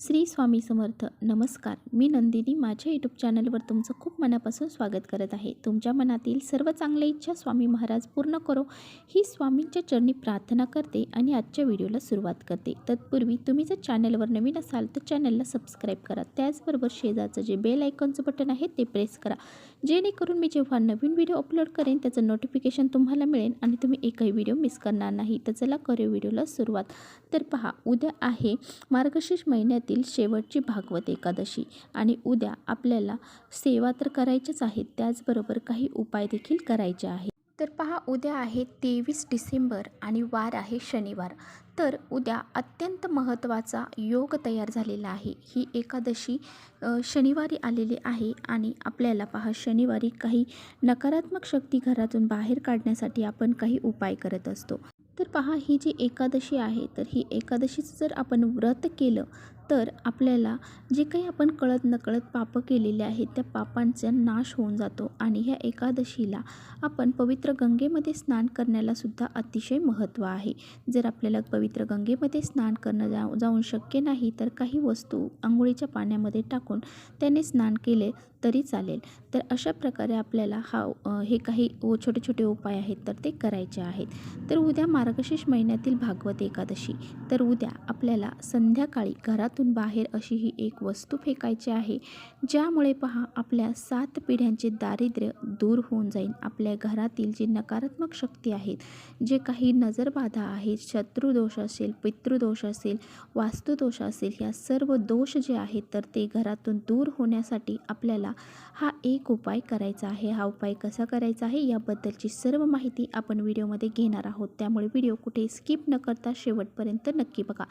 श्री स्वामी समर्थ. नमस्कार, मी नंदिनी माझ्या यूट्यूब चॅनलवर तुमचं खूप मनापासून स्वागत करत आहे. तुमच्या मनातील सर्व चांगल्या इच्छा स्वामी महाराज पूर्ण करो ही स्वामींच्या चरणी प्रार्थना करते आणि आजच्या व्हिडिओला सुरुवात करते. तत्पूर्वी तुम्ही जर चॅनलवर नवीन असाल तर चॅनलला सबस्क्राईब करा. त्याचबरोबर शेजारचं जे बेल आयकॉनचं बटन आहे ते प्रेस करा, जेणेकरून मी जेव्हा नवीन व्हिडिओ अपलोड करेन त्याचं नोटिफिकेशन तुम्हाला मिळेल आणि तुम्ही एकही व्हिडिओ मिस करणार नाही. तर चला करूया व्हिडिओला सुरुवात. तर पहा, उद्या आहे मार्गशीर्ष महिन्यातील शेवटची भागवत एकादशी आणि उद्या आपल्याला सेवा तर करायच्याच आहेत, त्याचबरोबर काही उपाय देखील करायचे आहेत. तर पहा, उद्या आहे 23 डिसेंबर आणि वार आहे शनिवार. तर उद्या अत्यंत महत्त्वाचा योग तयार झालेला आहे. ही एकादशी शनिवारी आलेली आहे आणि आपल्याला पहा, शनिवारी काही नकारात्मक शक्ती घरातून बाहेर काढण्यासाठी आपण काही उपाय करत असतो. तर पहा, ही जी एकादशी आहे, तर ही एकादशीचं जर आपण व्रत केलं तर आपल्याला जे काही आपण कळत नकळत पापं केलेले आहेत त्या पापांचा नाश होऊन जातो. आणि ह्या एकादशीला आपण पवित्र गंगेमध्ये स्नान करण्याला सुद्धा अतिशय महत्त्व आहे. जर आपल्याला पवित्र गंगेमध्ये स्नान करणं जाऊन शक्य नाही तर काही वस्तू अंघोळीच्या पाण्यामध्ये टाकून त्याने स्नान केले तरी चालेल. तर अशा प्रकारे आपल्याला हे काही छोटे छोटे उपाय आहेत तर ते करायचे आहेत. तर उद्या मार्गशीर्ष महिन्यातील भागवत एकादशी. तर उद्या आपल्याला संध्याकाळी घरातून बाहेर अशी ही एक वस्तू फेकायची आहे, ज्यामुळे पहा आपल्या 7 पिढ्यांचे दारिद्र्य दूर होऊन जाईल. आपल्या घरातील जी नकारात्मक शक्ती आहेत, जे काही नजरबाधा आहेत, शत्रुदोष असेल, पितृदोष असेल, वास्तुदोष असेल, ह्या सर्व दोष जे आहेत तर ते घरातून दूर होण्यासाठी आपल्याला हा एक उपाय करायचा आहे. हा उपाय कसा करायचा आहे याबद्दलची सर्व माहिती आपण व्हिडिओमध्ये घेणार आहोत, त्यामुळे व्हिडिओ कुठे स्किप न करता शेवटपर्यंत नक्की बघा,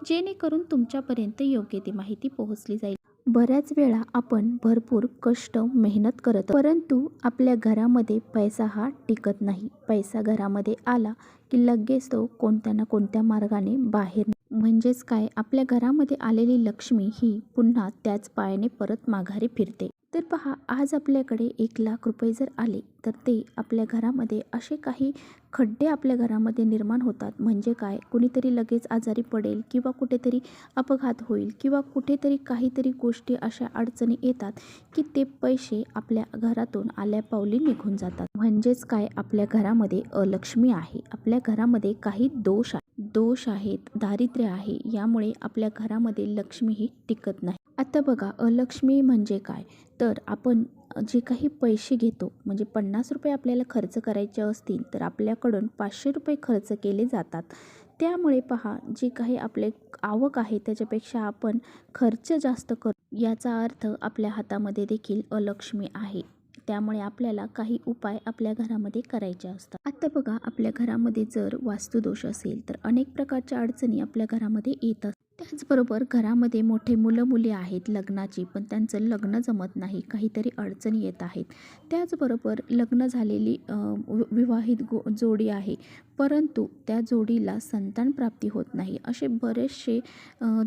जेणेकरून तुमच्यापर्यंत योग्य ती माहिती पोहोचली जाईल. बऱ्याच वेळा आपण भरपूर कष्ट मेहनत करत, परंतु आपल्या घरामध्ये पैसा हा टिकत नाही. पैसा घरामध्ये आला की लगेच तो कोणत्या ना कोणत्या मार्गाने बाहेर, म्हणजेच काय, आपल्या घरामध्ये आलेली लक्ष्मी ही पुन्हा त्याच पायाने परत माघारी फिरते. तर पहा, आज आपल्याकडे 1,00,000 रुपये जर आले तर ते आपल्या घरामध्ये असे काही खड्डे आपल्या घरामध्ये निर्माण होतात. म्हणजे काय, कुणीतरी लगेच आजारी पडेल किंवा कुठेतरी अपघात होईल किंवा कुठेतरी काहीतरी गोष्टी अशा अडचणी येतात की ते पैसे आपल्या घरातून आल्यापावली निघून जातात. म्हणजेच काय, आपल्या घरामध्ये अलक्ष्मी आहे, आपल्या घरामध्ये काही दोष आहेत, दारिद्र्य आहे, यामुळे आपल्या घरामध्ये लक्ष्मी ही टिकत नाही. आता बघा, अलक्ष्मी म्हणजे काय, तर आपण जे काही पैसे घेतो, म्हणजे 50 रुपये आपल्याला खर्च करायचे असतील तर आपल्याकडून 500 रुपये खर्च केले जातात. त्यामुळे पहा, जे काही आपले आवक आहे त्याच्यापेक्षा आपण खर्च जास्त करतो, याचा अर्थ आपल्या हातामध्ये देखील अलक्ष्मी आहे. त्यामुळे आपल्याला काही उपाय आपल्या घरामध्ये करायचे असतात. आता बघा, आपल्या घरामध्ये जर वास्तुदोष असेल तर अनेक प्रकारच्या अडचणी आपल्या घरामध्ये येतात. त्याचबरोबर घरामध्ये मोठे मुलं मुली आहेत लग्नाची, पण त्यांचं लग्न जमत नाही, काहीतरी अडचणी येत आहेत. त्याचबरोबर लग्न झालेली विवाहित जोडी आहे, परंतु त्या जोडीला संतान प्राप्ती होत नाही. असे बरेचसे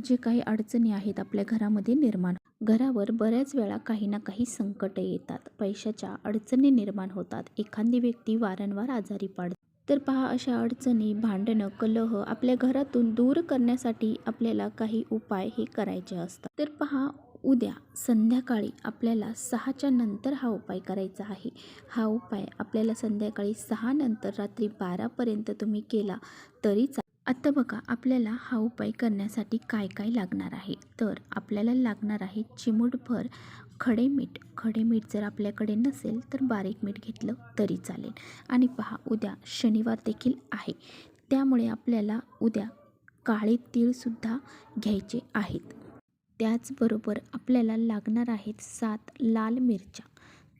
जे काही अडचणी आहेत आपल्या घरामध्ये निर्माण, घरावर बऱ्याच वेळा काही ना काही संकटे येतात, पैशाच्या अडचणी निर्माण होतात, एखादी व्यक्ती वारंवार आजारी पडते. तर पहा, अशा अडचणी, भांडणं, कलह आपल्या घरातून दूर करण्यासाठी आपल्याला काही उपाय हे करायचे असतात. तर पहा, उद्या संध्याकाळी आपल्याला 6च्या नंतर हा उपाय करायचा आहे. हा उपाय आपल्याला संध्याकाळी 6 नंतर रात्री 12पर्यंत तुम्ही केला तरी चालेल. आता बघा, आपल्याला हा उपाय करण्यासाठी काय काय लागणार आहे. तर आपल्याला लागणार आहे चिमूटभर खडे मीठ जर आपल्याकडे नसेल तर बारीक मीठ घेतलं तरी चालेल. आणि पहा, उद्या शनिवार देखील आहे, त्यामुळे आपल्याला उद्या काळे तीळसुद्धा घ्यायचे आहेत. त्याचबरोबर आपल्याला लागणार आहेत 7 लाल मिरच्या.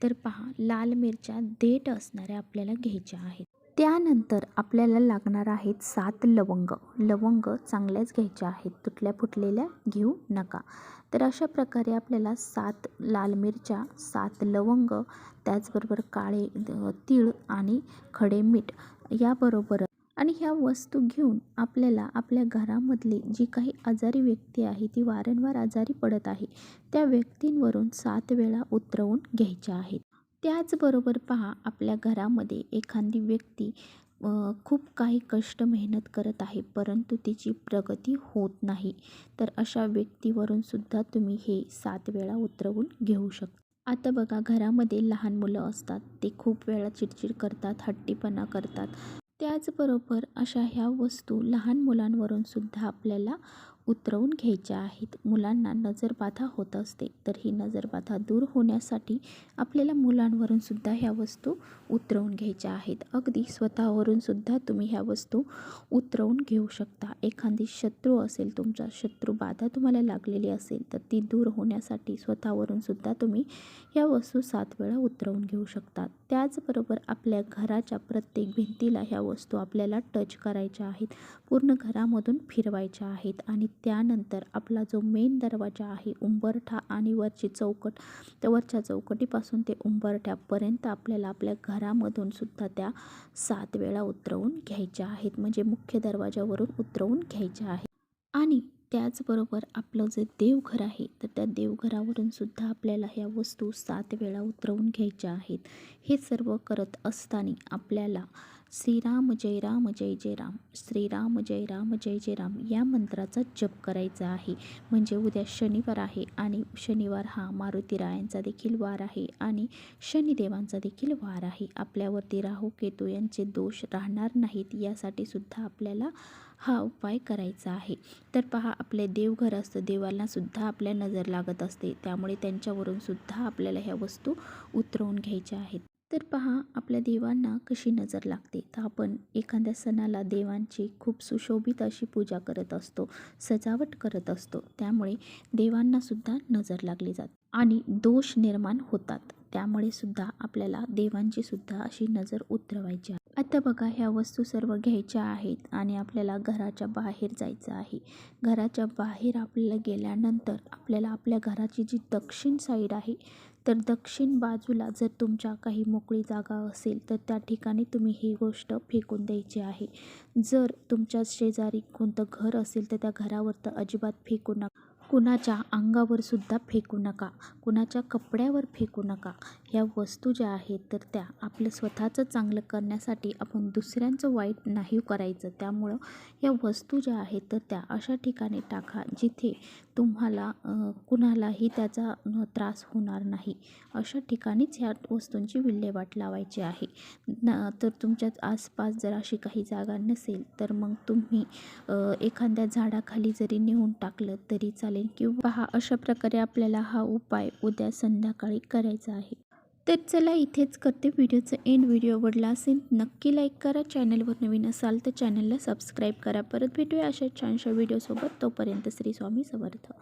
तर पहा, लाल मिरच्या देठ असणाऱ्या आपल्याला घ्यायच्या आहेत. त्यानंतर आपल्याला लागणार आहेत 7 लवंग चांगल्याच घ्यायच्या आहेत, तुटल्या फुटलेल्या घेऊ नका. तर अशा प्रकारे आपल्याला 7 लाल मिरच्या, 7 लवंग, त्याचबरोबर काळे तीळ आणि खडे मीठ याबरोबर, आणि ह्या वस्तू घेऊन आपल्याला आपल्या घरामधली जी काही आजारी व्यक्ती आहे, ती वारंवार आजारी पडत आहे, त्या व्यक्तींवरून 7 वेळा उतरवून घ्यायच्या आहेत. त्याचबरोबर पहा, आपल्या घरामध्ये एखादी व्यक्ती खूप काही कष्ट मेहनत करत आहे परंतु तिची प्रगती होत नाही, तर अशा व्यक्तीवरून सुद्धा तुम्ही हे 7 वेळा उतरवून घेऊ शकता. आता बघा, घरामध्ये लहान मुलं असतात, ते खूप वेळा चिडचिड करतात, हट्टीपणा करतात. त्याचबरोबर अशा ह्या वस्तू लहान मुलांवरून सुद्धा आपल्याला उतरवून घ्यायच्या आहेत. मुलांना नजरबाधा होत असते, तर ही नजरबाधा दूर होण्यासाठी आपल्याला मुलांवरून सुद्धा ह्या वस्तू उतरवून घ्यायच्या आहेत. अगदी स्वतःवरून सुद्धा तुम्ही ह्या वस्तू उतरवून घेऊ शकता. एखादी शत्रू असेल, तुमचा शत्रुबाधा तुम्हाला लागलेली असेल, तर ती दूर होण्यासाठी स्वतःवरून सुद्धा तुम्ही ह्या वस्तू 7 वेळा उतरवून घेऊ शकता. त्याचबरोबर आपल्या घराच्या प्रत्येक भिंतीला ह्या वस्तू आपल्याला टच करायच्या आहेत, पूर्ण घरामधून फिरवायच्या आहेत आणि त्यानंतर आपला जो मेन दरवाजा आहे, उंबरठा आणि वरची चौकट, त्या वरच्या चौकटीपासून ते उंबरठ्यापर्यंत आपल्याला आपल्या घरामधून सुद्धा त्या 7 वेळा उतरवून घ्यायच्या आहेत, म्हणजे मुख्य दरवाजावरून उतरवून घ्यायच्या आहेत. आणि त्याचबरोबर आपलं जे देवघर आहे, तर त्या देवघरावरून सुद्धा आपल्याला ह्या वस्तू 7 वेळा उतरवून घ्यायच्या आहेत. हे सर्व करत असताना आपल्याला श्रीराम जय राम जय जय राम, श्रीराम जय राम जय जय राम या मंत्राचा जप करायचा आहे. म्हणजे उद्या शनिवार आहे आणि शनिवार हा मारुतीरायांचा देखील वार आहे आणि शनिदेवांचा देखील वार आहे. आपल्यावरती राहू केतू यांचे दोष राहणार नाहीत, यासाठी सुद्धा आपल्याला हा उपाय करायचा आहे. तर पहा, आपले देवघर असतं, देवाला सुद्धा आपल्या नजर लागत असते, त्यामुळे त्यांच्यावरून सुद्धा आपल्याला ह्या वस्तू उतरवून घ्यायच्या आहेत. तर पहा, आपल्या देवांना कशी नजर लागते, तर आपण एखाद्या सणाला देवांची खूप सुशोभित अशी पूजा करत असतो, सजावट करत असतो, त्यामुळे देवांना सुद्धा नजर लागली जाते आणि दोष निर्माण होतात. त्यामुळे सुद्धा आपल्याला देवांची सुद्धा अशी नजर उतरवायची आहे. आता बघा, ह्या वस्तू सर्व घ्यायच्या आहेत आणि आपल्याला घराच्या बाहेर जायचं आहे. घराच्या बाहेर आपल्याला गेल्यानंतर आपल्याला आपल्या घराची जी दक्षिण साईड आहे, तर दक्षिण बाजूला जर तुमच्या काही मोकळी जागा असेल, तर त्या ठिकाणी तुम्ही ही गोष्ट फेकून द्यायची आहे. जर तुमच्या शेजारी कोणतं घर असेल, तर त्या घरावर तर अजिबात फेकू नका. कुणाच्या अंगावर सुद्धा फेकू नका, कुणाच्या कपड्यावर फेकू नका. ह्या वस्तू ज्या आहेत, तर त्या आपलं स्वतःचं चांगलं करण्यासाठी आपण दुसऱ्यांचं वाईट नाही करायचं. त्यामुळं या वस्तू ज्या आहेत, तर त्या अशा ठिकाणी टाका जिथे तुम्हाला कुणालाही त्याचा त्रास होणार नाही. अशा ठिकाणीच ह्या वस्तूंची विल्हेवाट लावायची आहे. तर तुमच्या आसपास जर अशी काही जागा नसेल, तर मग तुम्ही एखाद्या झाडाखाली जरी नेऊन टाकलं तरी चालेल. किंवा पहा, अशा प्रकारे आपल्याला हा उपाय उद्या संध्याकाळी करायचा आहे. तर चला, इथेच करते व्हिडिओचं एंड. व्हिडिओ आवडला असेल नक्की लाईक करा. चॅनलवर नवीन असाल तर चॅनलला सबस्क्राईब करा. परत भेटूया अशा छानशा व्हिडिओसोबत. तोपर्यंत श्री स्वामी समर्थ.